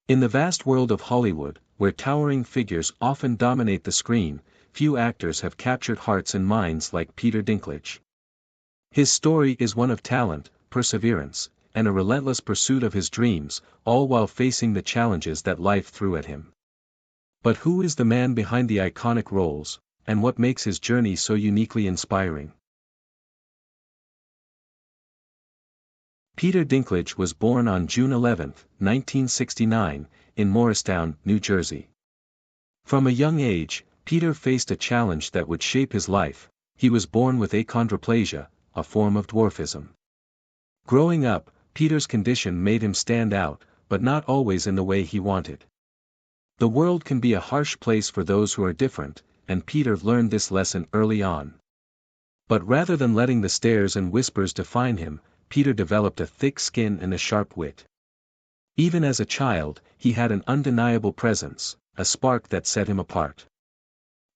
In the vast world of Hollywood, where towering figures often dominate the screen, few actors have captured hearts and minds like Peter Dinklage. His story is one of talent, perseverance, and a relentless pursuit of his dreams, all while facing the challenges that life threw at him. But who is the man behind the iconic roles, and what makes his journey so uniquely inspiring? Peter Dinklage was born on June 11, 1969, in Morristown, New Jersey. From a young age, Peter faced a challenge that would shape his life. He was born with achondroplasia, a form of dwarfism. Growing up, Peter's condition made him stand out, but not always in the way he wanted. The world can be a harsh place for those who are different, and Peter learned this lesson early on. But rather than letting the stares and whispers define him, Peter developed a thick skin and a sharp wit. Even as a child, he had an undeniable presence, a spark that set him apart.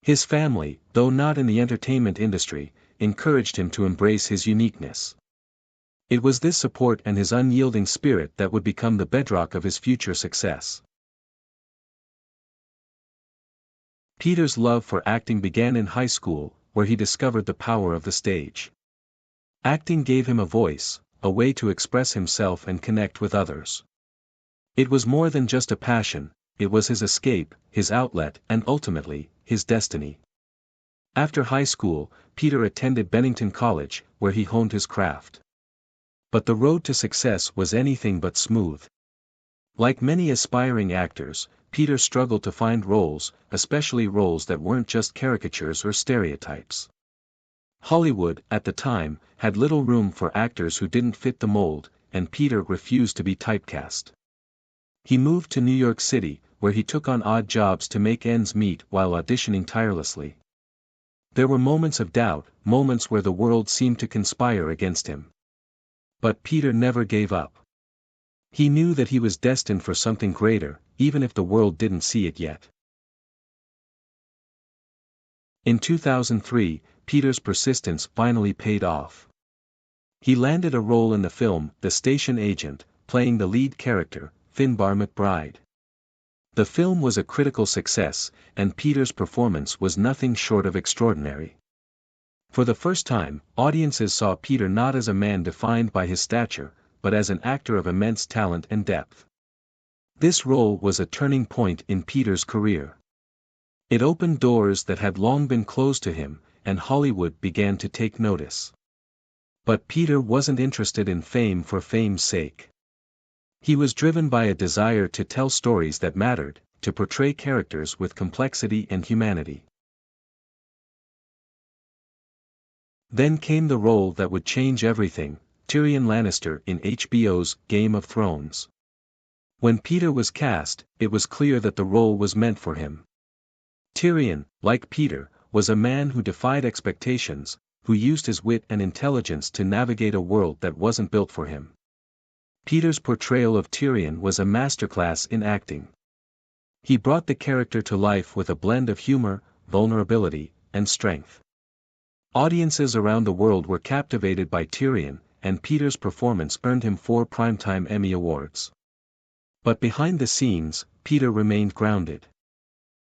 His family, though not in the entertainment industry, encouraged him to embrace his uniqueness. It was this support and his unyielding spirit that would become the bedrock of his future success. Peter's love for acting began in high school, where he discovered the power of the stage. Acting gave him a voice, a way to express himself and connect with others. It was more than just a passion, it was his escape, his outlet, and ultimately, his destiny. After high school, Peter attended Bennington College, where he honed his craft. But the road to success was anything but smooth. Like many aspiring actors, Peter struggled to find roles, especially roles that weren't just caricatures or stereotypes. Hollywood, at the time, had little room for actors who didn't fit the mold, and Peter refused to be typecast. He moved to New York City, where he took on odd jobs to make ends meet while auditioning tirelessly. There were moments of doubt, moments where the world seemed to conspire against him. But Peter never gave up. He knew that he was destined for something greater, even if the world didn't see it yet. In 2003, Peter's persistence finally paid off. He landed a role in the film The Station Agent, playing the lead character, Finbar McBride. The film was a critical success, and Peter's performance was nothing short of extraordinary. For the first time, audiences saw Peter not as a man defined by his stature, but as an actor of immense talent and depth. This role was a turning point in Peter's career. It opened doors that had long been closed to him, and Hollywood began to take notice. But Peter wasn't interested in fame for fame's sake. He was driven by a desire to tell stories that mattered, to portray characters with complexity and humanity. Then came the role that would change everything, Tyrion Lannister in HBO's Game of Thrones. When Peter was cast, it was clear that the role was meant for him. Tyrion, like Peter, was a man who defied expectations, who used his wit and intelligence to navigate a world that wasn't built for him. Peter's portrayal of Tyrion was a masterclass in acting. He brought the character to life with a blend of humor, vulnerability, and strength. Audiences around the world were captivated by Tyrion, and Peter's performance earned him 4 Primetime Emmy Awards. But behind the scenes, Peter remained grounded.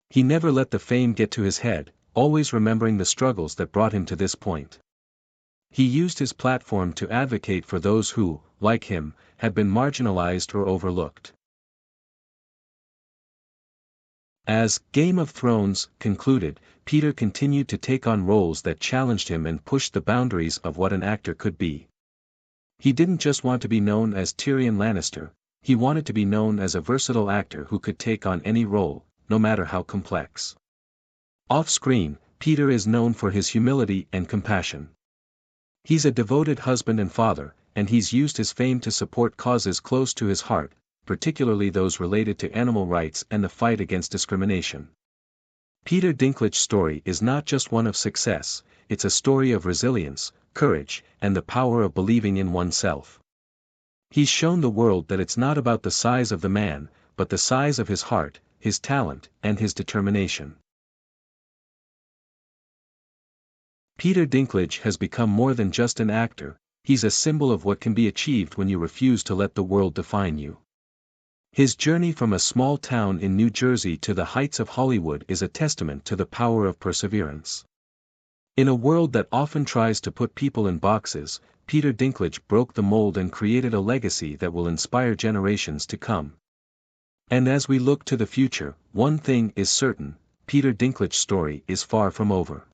He never let the fame get to his head, always remembering the struggles that brought him to this point. He used his platform to advocate for those who, like him, had been marginalized or overlooked. As Game of Thrones concluded, Peter continued to take on roles that challenged him and pushed the boundaries of what an actor could be. He didn't just want to be known as Tyrion Lannister, he wanted to be known as a versatile actor who could take on any role, no matter how complex. Off-screen, Peter is known for his humility and compassion. He's a devoted husband and father, and he's used his fame to support causes close to his heart, particularly those related to animal rights and the fight against discrimination. Peter Dinklage's story is not just one of success, it's a story of resilience, courage, and the power of believing in oneself. He's shown the world that it's not about the size of the man, but the size of his heart, his talent, and his determination. Peter Dinklage has become more than just an actor, he's a symbol of what can be achieved when you refuse to let the world define you. His journey from a small town in New Jersey to the heights of Hollywood is a testament to the power of perseverance. In a world that often tries to put people in boxes, Peter Dinklage broke the mold and created a legacy that will inspire generations to come. And as we look to the future, one thing is certain: Peter Dinklage's story is far from over.